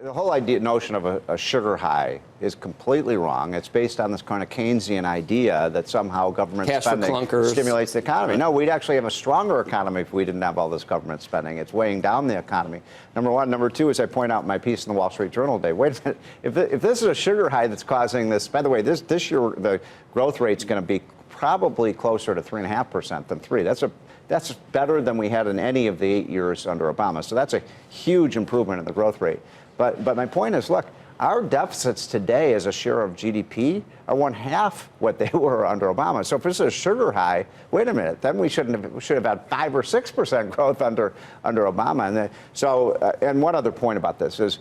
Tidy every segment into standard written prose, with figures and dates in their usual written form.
The whole notion of a sugar high is completely wrong. It's based on this kind of Keynesian idea that somehow government spending stimulates the economy. No, we'd actually have a stronger economy if we didn't have all this government spending. It's weighing down the economy. Number one. Number two, as I point out in my piece in the Wall Street Journal today, wait a minute, if this is a sugar high that's causing this, by the way, this year the growth rate's going to be probably closer to 3.5% than 3%. That's better than we had in any of the 8 years under Obama. So that's a huge improvement in the growth rate. But my point is, look, our deficits today as a share of GDP are 1/2 what they were under Obama. So if this is a sugar high, wait a minute, then we should have had 5 or 6% growth under Obama. And one other point about this is,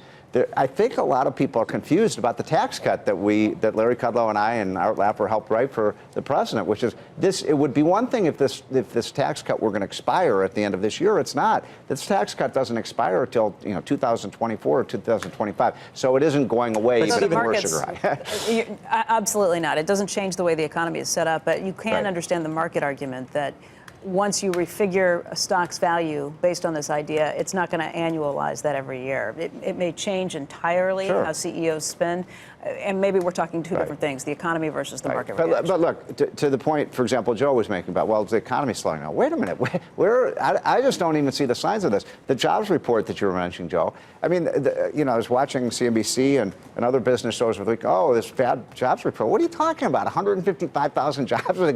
I think a lot of people are confused about the tax cut that Larry Kudlow and I and Art Laffer helped write for the president, which is this. It would be one thing if this tax cut were going to expire at the end of this year. It's not. This tax cut doesn't expire until 2024 or 2025. So it isn't going away even if we're sugar high. Absolutely not. It doesn't change the way the economy is set up. But you can understand the market argument that once you refigure a stock's value based on this idea, it's not going to annualize that every year. It may change entirely how CEOs spend. And maybe we're talking two different things, the economy versus the market reaction. But look, to the point, for example, Joe was making about, well, is the economy slowing down? Wait a minute. I just don't even see the signs of this. The jobs report that you were mentioning, Joe, I mean, I was watching CNBC and other business shows with, like, oh, this bad jobs report. What are you talking about? 155,000 jobs? A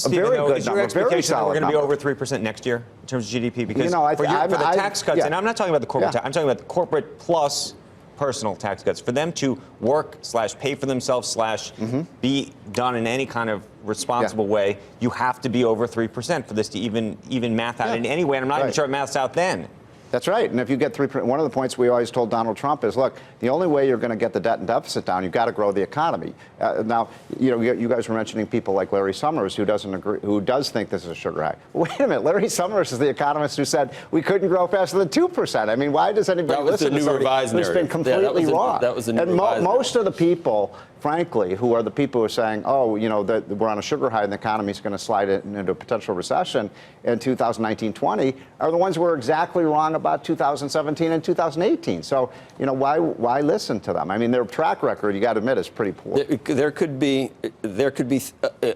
very good number, very solid. We're going to be over 3% next year in terms of GDP? Because for the tax cuts, and I'm not talking about the corporate tax, I'm talking about the corporate plus personal tax cuts, for them to work / pay for themselves / be done in any kind of responsible way, you have to be over 3% for this to even math out in any way. And I'm not even sure it maths out then. That's right. And if you get 3%, one of the points we always told Donald Trump is, look, the only way you're going to get the debt and deficit down, you've got to grow the economy. Now, you guys were mentioning people like Larry Summers, who doesn't agree, who does think this is a sugar high. Wait a minute, Larry Summers is the economist who said we couldn't grow faster than 2%. I mean, why does anybody listen to somebody who's been completely wrong? That was the new and most of the people, frankly, who are the people who are saying, oh, that we're on a sugar high and the economy is going to slide into a potential recession in 2019-20, are the ones who are exactly wrong about 2017 and 2018. So, why listen to them? I mean, their track record, you got to admit, is pretty poor. There could be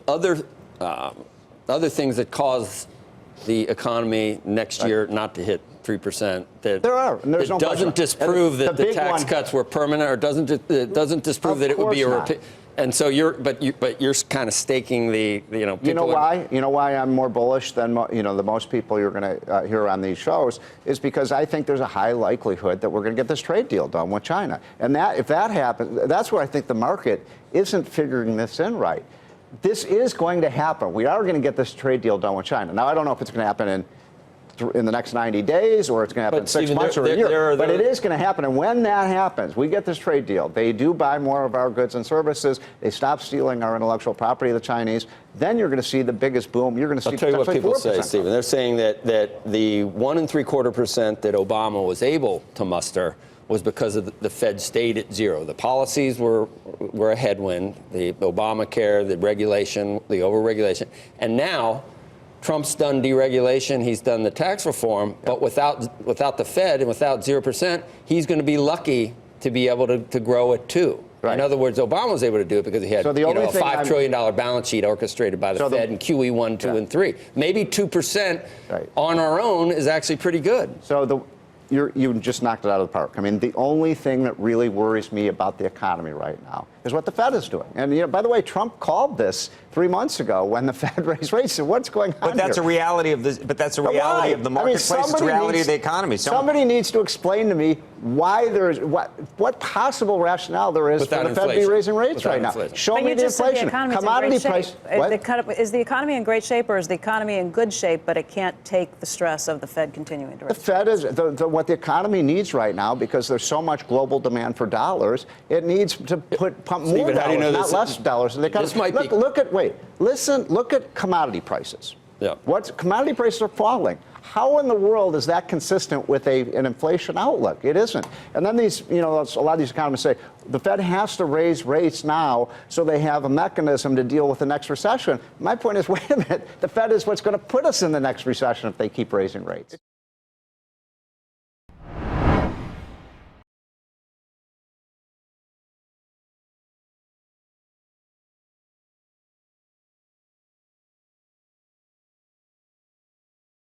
other things that cause the economy next year not to hit 3%. There are. And there's no doesn't disprove that the tax cuts were permanent, or doesn't disprove that it would be a repeat. And so you're kind of staking the You know why I'm more bullish than the most people you're going to hear on these shows is because I think there's a high likelihood that we're going to get this trade deal done with China, and if that happens, that's where I think the market isn't figuring this in right. This is going to happen. We are going to get this trade deal done with China. Now I don't know if it's going to happen in the next 90 days, or it's going to happen in 6 months or a year. But it is going to happen. And when that happens, we get this trade deal. They do buy more of our goods and services. They stop stealing our intellectual property, the Chinese. Then you're going to see the biggest boom. You're going to see. I'll tell you what people say, Stephen. They're saying that the 1.75% that Obama was able to muster was because of the Fed stayed at zero. The policies were a headwind. The Obamacare, the regulation, the overregulation, and now Trump's done deregulation, he's done the tax reform, but without the Fed and without 0%, he's going to be lucky to be able to grow it too. Right. In other words, Obama was able to do it because he had a $5 trillion balance sheet orchestrated by the Fed and QE 1, 2, and 3. Maybe 2% on our own is actually pretty good. So you just knocked it out of the park. I mean, the only thing that really worries me about the economy right now is what the Fed is doing. And by the way, Trump called this 3 months ago when the Fed raised rates. So what's going on? But that's a reality of this. But that's a reality of the marketplace. It's a reality of the economy. Somebody needs to explain to me why there's what possible rationale there is for the Fed be raising rates right now. Show me the inflation. Commodity price. Is the economy in great shape, or is the economy in good shape, but it can't take the stress of the Fed continuing to raise? The Fed is what the economy needs right now, because there's so much global demand for dollars. It needs to pump more dollars, not less dollars. Look at commodity prices. Yeah. Commodity prices are falling. How in the world is that consistent with an inflation outlook? It isn't. And then a lot of these economists say the Fed has to raise rates now so they have a mechanism to deal with the next recession. My point is, wait a minute, the Fed is what's going to put us in the next recession if they keep raising rates.